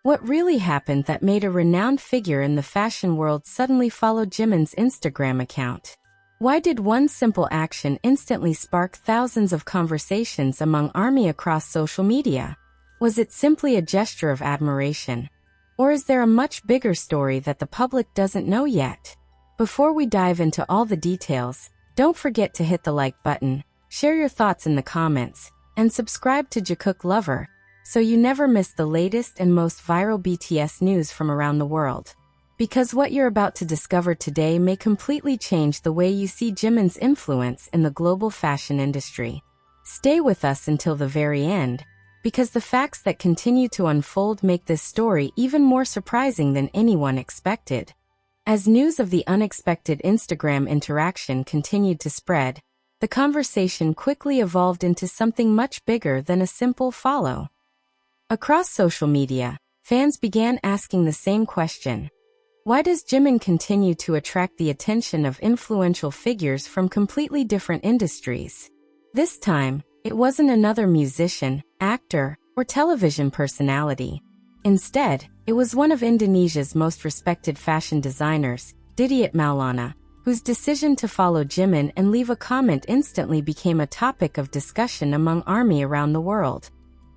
What really happened that made a renowned figure in the fashion world suddenly follow Jimin's Instagram account? Why did one simple action instantly spark thousands of conversations among ARMY across social media? Was it simply a gesture of admiration? Or is there a much bigger story that the public doesn't know yet? Before we dive into all the details, don't forget to hit the like button, share your thoughts in the comments, and subscribe to Jikook Lover, so you never miss the latest and most viral BTS news from around the world. Because what you're about to discover today may completely change the way you see Jimin's influence in the global fashion industry. Stay with us until the very end, because the facts that continue to unfold make this story even more surprising than anyone expected. As news of the unexpected Instagram interaction continued to spread, the conversation quickly evolved into something much bigger than a simple follow. Across social media, fans began asking the same question. Why does Jimin continue to attract the attention of influential figures from completely different industries? This time, it wasn't another musician, actor, or television personality. Instead, it was one of Indonesia's most respected fashion designers, Jimn Maulana, whose decision to follow Jimin and leave a comment instantly became a topic of discussion among ARMY around the world.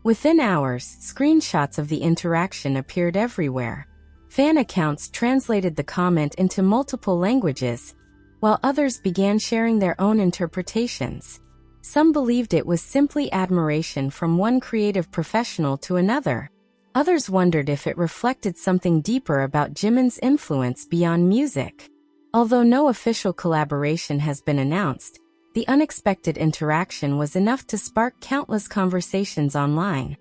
Within hours, screenshots of the interaction appeared everywhere. Fan accounts translated the comment into multiple languages, while others began sharing their own interpretations. Some believed it was simply admiration from one creative professional to another. Others wondered if it reflected something deeper about Jimin's influence beyond music. Although no official collaboration has been announced, the unexpected interaction was enough to spark countless conversations online.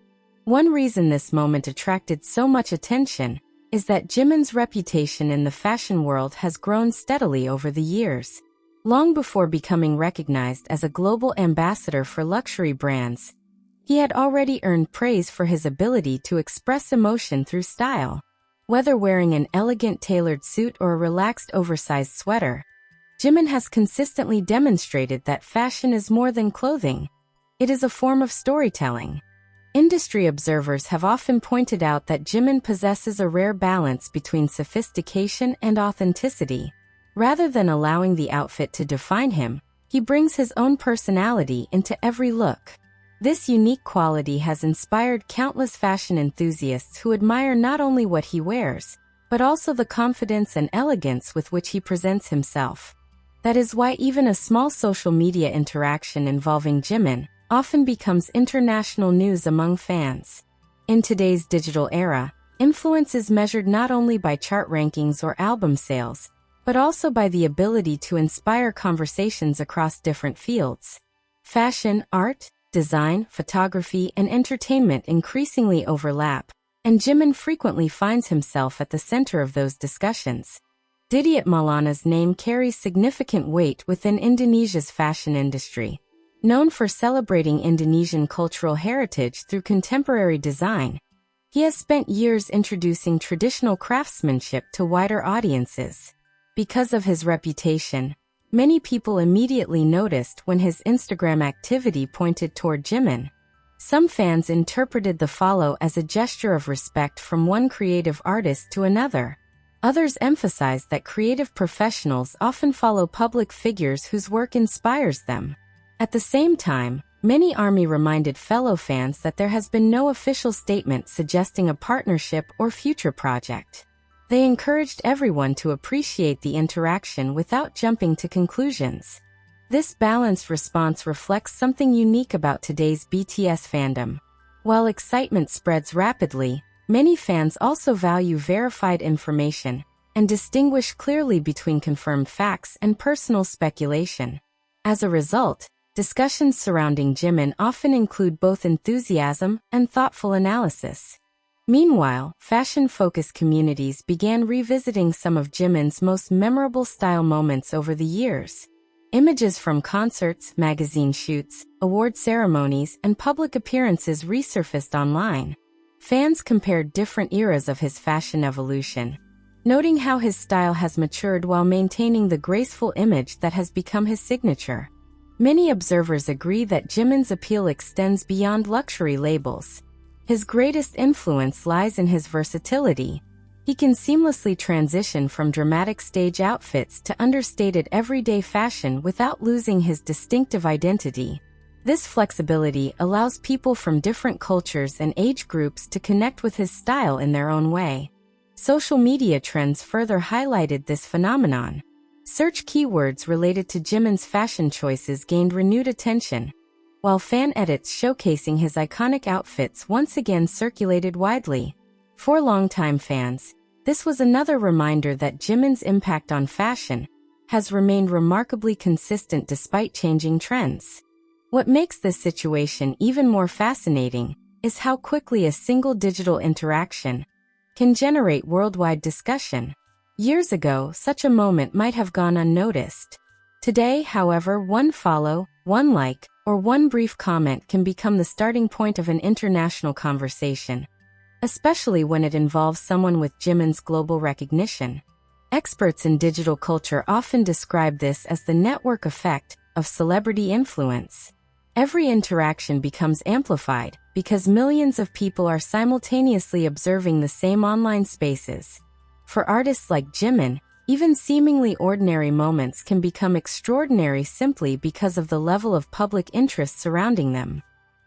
One reason this moment attracted so much attention is that Jimin's reputation in the fashion world has grown steadily over the years. Long before becoming recognized as a global ambassador for luxury brands, he had already earned praise for his ability to express emotion through style. Whether wearing an elegant tailored suit or a relaxed oversized sweater, Jimin has consistently demonstrated that fashion is more than clothing. It is a form of storytelling. Industry observers have often pointed out that Jimin possesses a rare balance between sophistication and authenticity. Rather than allowing the outfit to define him, he brings his own personality into every look. This unique quality has inspired countless fashion enthusiasts who admire not only what he wears, but also the confidence and elegance with which he presents himself. That is why even a small social media interaction involving Jimin often becomes international news among fans. In today's digital era, influence is measured not only by chart rankings or album sales, but also by the ability to inspire conversations across different fields. Fashion, art, design, photography, and entertainment increasingly overlap, and Jimin frequently finds himself at the center of those discussions. Jimn Maulana's name carries significant weight within Indonesia's fashion industry. Known for celebrating Indonesian cultural heritage through contemporary design, he has spent years introducing traditional craftsmanship to wider audiences. Because of his reputation, many people immediately noticed when his Instagram activity pointed toward Jimin. Some fans interpreted the follow as a gesture of respect from one creative artist to another. Others emphasized that creative professionals often follow public figures whose work inspires them. At the same time, many ARMY reminded fellow fans that there has been no official statement suggesting a partnership or future project. They encouraged everyone to appreciate the interaction without jumping to conclusions. This balanced response reflects something unique about today's BTS fandom. While excitement spreads rapidly, many fans also value verified information and distinguish clearly between confirmed facts and personal speculation. As a result, discussions surrounding Jimin often include both enthusiasm and thoughtful analysis. Meanwhile, fashion-focused communities began revisiting some of Jimin's most memorable style moments over the years. Images from concerts, magazine shoots, award ceremonies, and public appearances resurfaced online. Fans compared different eras of his fashion evolution, noting how his style has matured while maintaining the graceful image that has become his signature. Many observers agree that Jimin's appeal extends beyond luxury labels. His greatest influence lies in his versatility. He can seamlessly transition from dramatic stage outfits to understated everyday fashion without losing his distinctive identity. This flexibility allows people from different cultures and age groups to connect with his style in their own way. Social media trends further highlighted this phenomenon. Search keywords related to Jimin's fashion choices gained renewed attention, while fan edits showcasing his iconic outfits once again circulated widely. For longtime fans, this was another reminder that Jimin's impact on fashion has remained remarkably consistent despite changing trends. What makes this situation even more fascinating is how quickly a single digital interaction can generate worldwide discussion. Years ago, such a moment might have gone unnoticed. Today, however, one follow, one like, or one brief comment can become the starting point of an international conversation, especially when it involves someone with Jimin's global recognition. Experts in digital culture often describe this as the network effect of celebrity influence. Every interaction becomes amplified because millions of people are simultaneously observing the same online spaces. For artists like Jimin, even seemingly ordinary moments can become extraordinary simply because of the level of public interest surrounding them.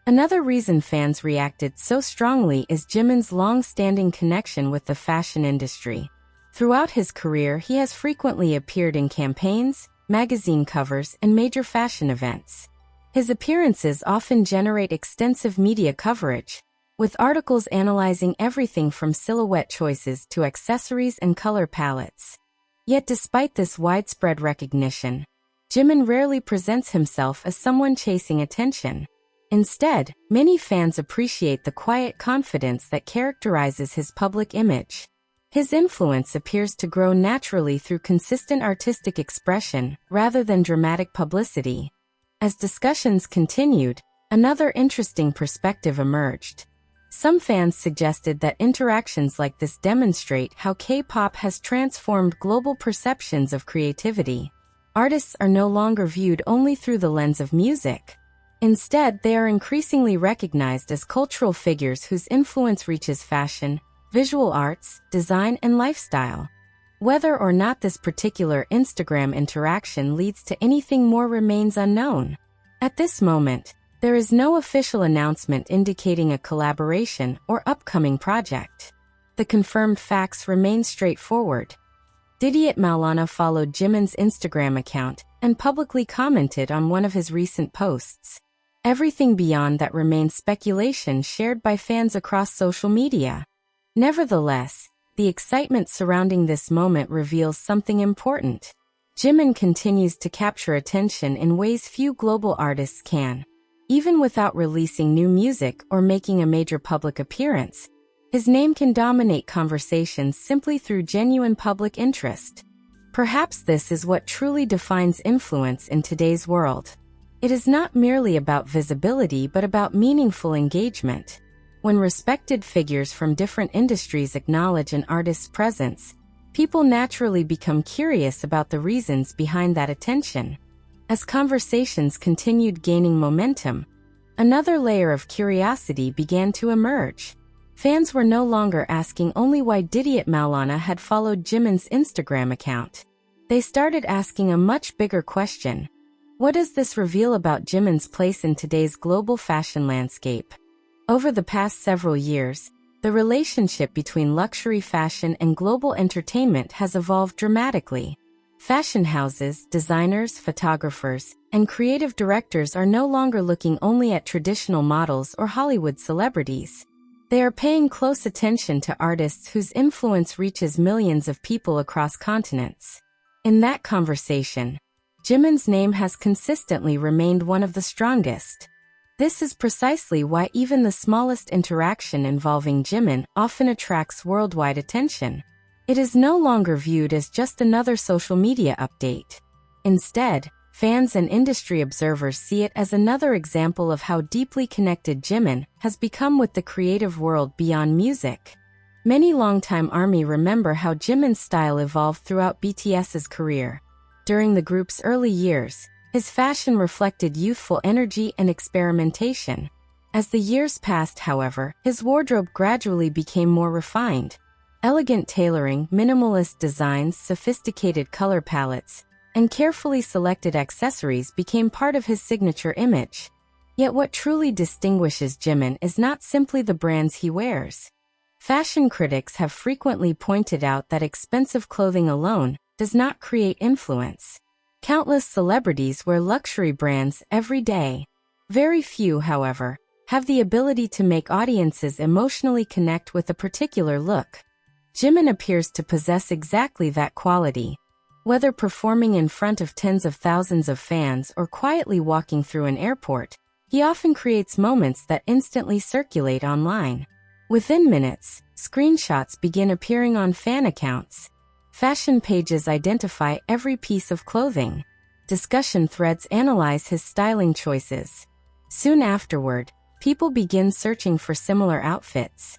Another reason fans reacted so strongly is Jimin's long-standing connection with the fashion industry. Throughout his career, he has frequently appeared in campaigns, magazine covers, and major fashion events. His appearances often generate extensive media coverage, with articles analyzing everything from silhouette choices to accessories and color palettes. Yet despite this widespread recognition, Jimin rarely presents himself as someone chasing attention. Instead, many fans appreciate the quiet confidence that characterizes his public image. His influence appears to grow naturally through consistent artistic expression rather than dramatic publicity. As discussions continued, another interesting perspective emerged. Some fans suggested that interactions like this demonstrate how K-pop has transformed global perceptions of creativity. Artists are no longer viewed only through the lens of music. Instead, they are increasingly recognized as cultural figures whose influence reaches fashion, visual arts, design, and lifestyle. Whether or not this particular Instagram interaction leads to anything more remains unknown. At this moment, there is no official announcement indicating a collaboration or upcoming project. The confirmed facts remain straightforward. Didiet Maulana followed Jimin's Instagram account and publicly commented on one of his recent posts. Everything beyond that remains speculation shared by fans across social media. Nevertheless, the excitement surrounding this moment reveals something important. Jimin continues to capture attention in ways few global artists can. Even without releasing new music or making a major public appearance, his name can dominate conversations simply through genuine public interest. Perhaps this is what truly defines influence in today's world. It is not merely about visibility but about meaningful engagement. When respected figures from different industries acknowledge an artist's presence, people naturally become curious about the reasons behind that attention. As conversations continued gaining momentum, another layer of curiosity began to emerge. Fans were no longer asking only why Didiet Maulana had followed Jimin's Instagram account. They started asking a much bigger question. What does this reveal about Jimin's place in today's global fashion landscape? Over the past several years, the relationship between luxury fashion and global entertainment has evolved dramatically. Fashion houses, designers, photographers, and creative directors are no longer looking only at traditional models or Hollywood celebrities. They are paying close attention to artists whose influence reaches millions of people across continents. In that conversation, Jimin's name has consistently remained one of the strongest. This is precisely why even the smallest interaction involving Jimin often attracts worldwide attention. It is no longer viewed as just another social media update. Instead, fans and industry observers see it as another example of how deeply connected Jimin has become with the creative world beyond music. Many longtime ARMY remember how Jimin's style evolved throughout BTS's career. During the group's early years, his fashion reflected youthful energy and experimentation. As the years passed, however, his wardrobe gradually became more refined. Elegant tailoring, minimalist designs, sophisticated color palettes, and carefully selected accessories became part of his signature image. Yet what truly distinguishes Jimin is not simply the brands he wears. Fashion critics have frequently pointed out that expensive clothing alone does not create influence. Countless celebrities wear luxury brands every day. Very few, however, have the ability to make audiences emotionally connect with a particular look. Jimin appears to possess exactly that quality. Whether performing in front of tens of thousands of fans or quietly walking through an airport, he often creates moments that instantly circulate online. Within minutes, screenshots begin appearing on fan accounts. Fashion pages identify every piece of clothing. Discussion threads analyze his styling choices. Soon afterward, people begin searching for similar outfits.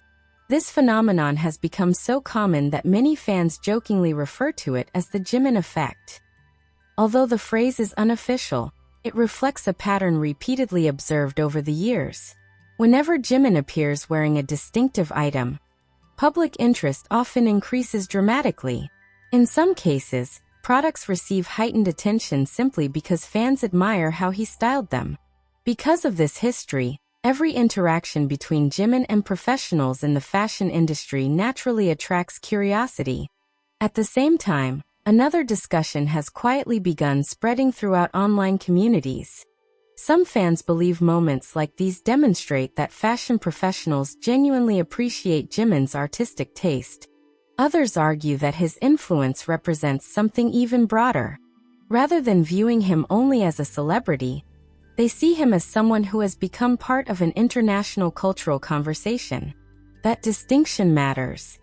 This phenomenon has become so common that many fans jokingly refer to it as the Jimin effect. Although the phrase is unofficial, it reflects a pattern repeatedly observed over the years. Whenever Jimin appears wearing a distinctive item, public interest often increases dramatically. In some cases, products receive heightened attention simply because fans admire how he styled them. Because of this history, every interaction between Jimin and professionals in the fashion industry naturally attracts curiosity. At the same time, another discussion has quietly begun spreading throughout online communities. Some fans believe moments like these demonstrate that fashion professionals genuinely appreciate Jimin's artistic taste. Others argue that his influence represents something even broader. Rather than viewing him only as a celebrity, they see him as someone who has become part of an international cultural conversation. That distinction matters.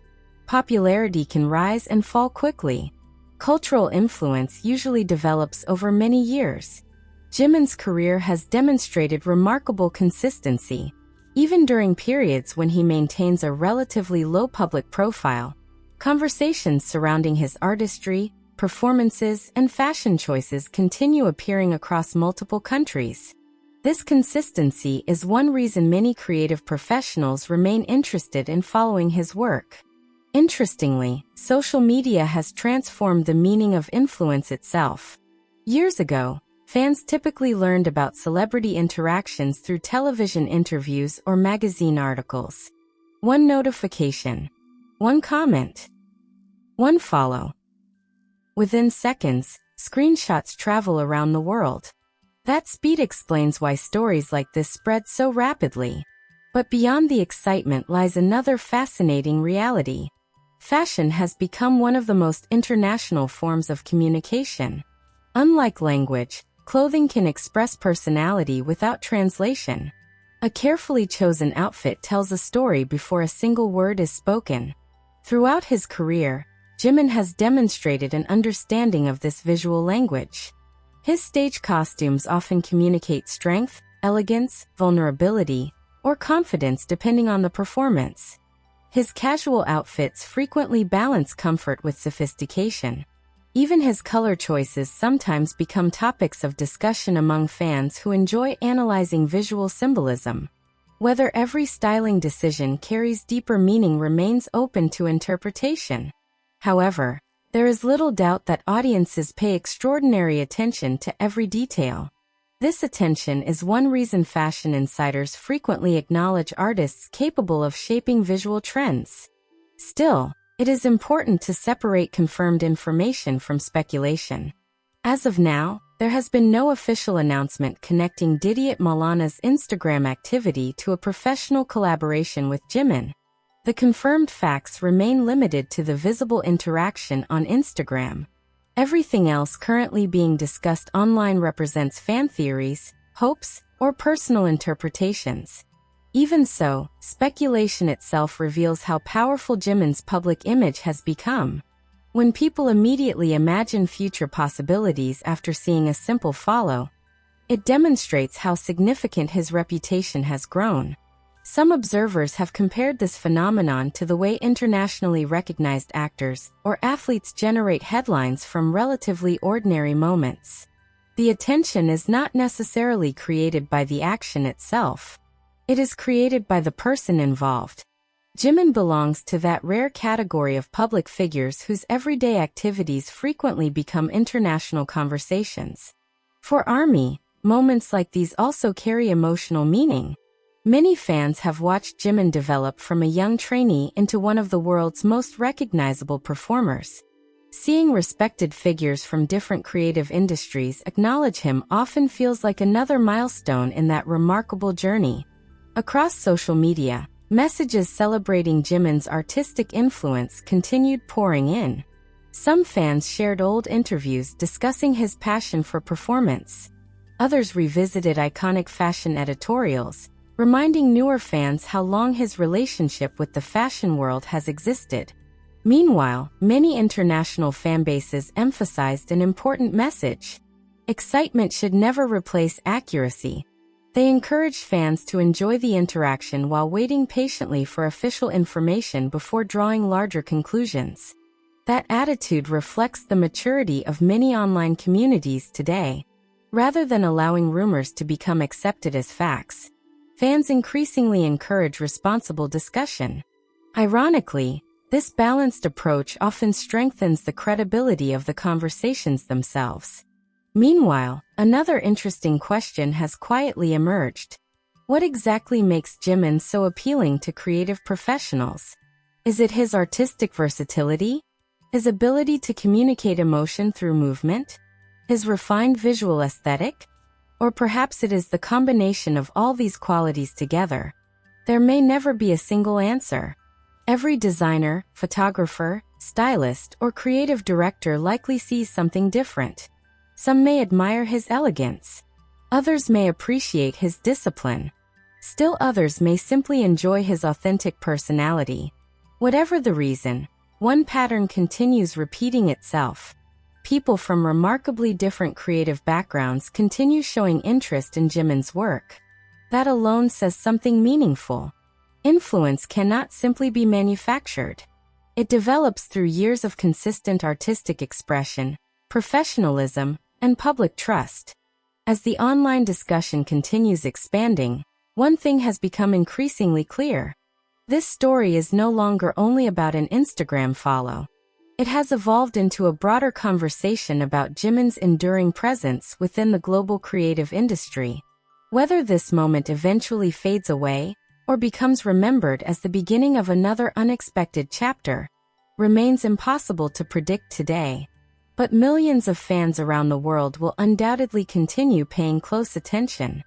Popularity can rise and fall quickly. Cultural influence usually develops over many years. Jimin's career has demonstrated remarkable consistency. Even during periods when he maintains a relatively low public profile, conversations surrounding his artistry, performances, and fashion choices continue appearing across multiple countries. This consistency is one reason many creative professionals remain interested in following his work. Interestingly, social media has transformed the meaning of influence itself. Years ago, fans typically learned about celebrity interactions through television interviews or magazine articles. One notification, one comment, one follow. Within seconds, screenshots travel around the world. That speed explains why stories like this spread so rapidly. But beyond the excitement lies another fascinating reality. Fashion has become one of the most international forms of communication. Unlike language, clothing can express personality without translation. A carefully chosen outfit tells a story before a single word is spoken. Throughout his career, Jimin has demonstrated an understanding of this visual language. His stage costumes often communicate strength, elegance, vulnerability, or confidence depending on the performance. His casual outfits frequently balance comfort with sophistication. Even his color choices sometimes become topics of discussion among fans who enjoy analyzing visual symbolism. Whether every styling decision carries deeper meaning remains open to interpretation. However, there is little doubt that audiences pay extraordinary attention to every detail. This attention is one reason fashion insiders frequently acknowledge artists capable of shaping visual trends. Still, it is important to separate confirmed information from speculation. As of now, there has been no official announcement connecting Didiet Malana's Instagram activity to a professional collaboration with Jimin. The confirmed facts remain limited to the visible interaction on Instagram. Everything else currently being discussed online represents fan theories, hopes, or personal interpretations. Even so, speculation itself reveals how powerful Jimin's public image has become. When people immediately imagine future possibilities after seeing a simple follow, it demonstrates how significant his reputation has grown. Some observers have compared this phenomenon to the way internationally recognized actors or athletes generate headlines from relatively ordinary moments. The attention is not necessarily created by the action itself. It is created by the person involved. Jimin belongs to that rare category of public figures whose everyday activities frequently become international conversations. For ARMY, moments like these also carry emotional meaning. Many fans have watched Jimin develop from a young trainee into one of the world's most recognizable performers. Seeing respected figures from different creative industries acknowledge him often feels like another milestone in that remarkable journey. Across social media, messages celebrating Jimin's artistic influence continued pouring in. Some fans shared old interviews discussing his passion for performance. Others revisited iconic fashion editorials, reminding newer fans how long his relationship with the fashion world has existed. Meanwhile, many international fanbases emphasized an important message. Excitement should never replace accuracy. They encouraged fans to enjoy the interaction while waiting patiently for official information before drawing larger conclusions. That attitude reflects the maturity of many online communities today. Rather than allowing rumors to become accepted as facts, fans increasingly encourage responsible discussion. Ironically, this balanced approach often strengthens the credibility of the conversations themselves. Meanwhile, another interesting question has quietly emerged. What exactly makes Jimin so appealing to creative professionals? Is it his artistic versatility? His ability to communicate emotion through movement? His refined visual aesthetic? Or perhaps it is the combination of all these qualities together. There may never be a single answer. Every designer, photographer, stylist, or creative director likely sees something different. Some may admire his elegance. Others may appreciate his discipline. Still others may simply enjoy his authentic personality. Whatever the reason, one pattern continues repeating itself. People from remarkably different creative backgrounds continue showing interest in Jimin's work. That alone says something meaningful. Influence cannot simply be manufactured. It develops through years of consistent artistic expression, professionalism, and public trust. As the online discussion continues expanding, one thing has become increasingly clear. This story is no longer only about an Instagram follow. It has evolved into a broader conversation about Jimin's enduring presence within the global creative industry. Whether this moment eventually fades away, or becomes remembered as the beginning of another unexpected chapter, remains impossible to predict today. But millions of fans around the world will undoubtedly continue paying close attention.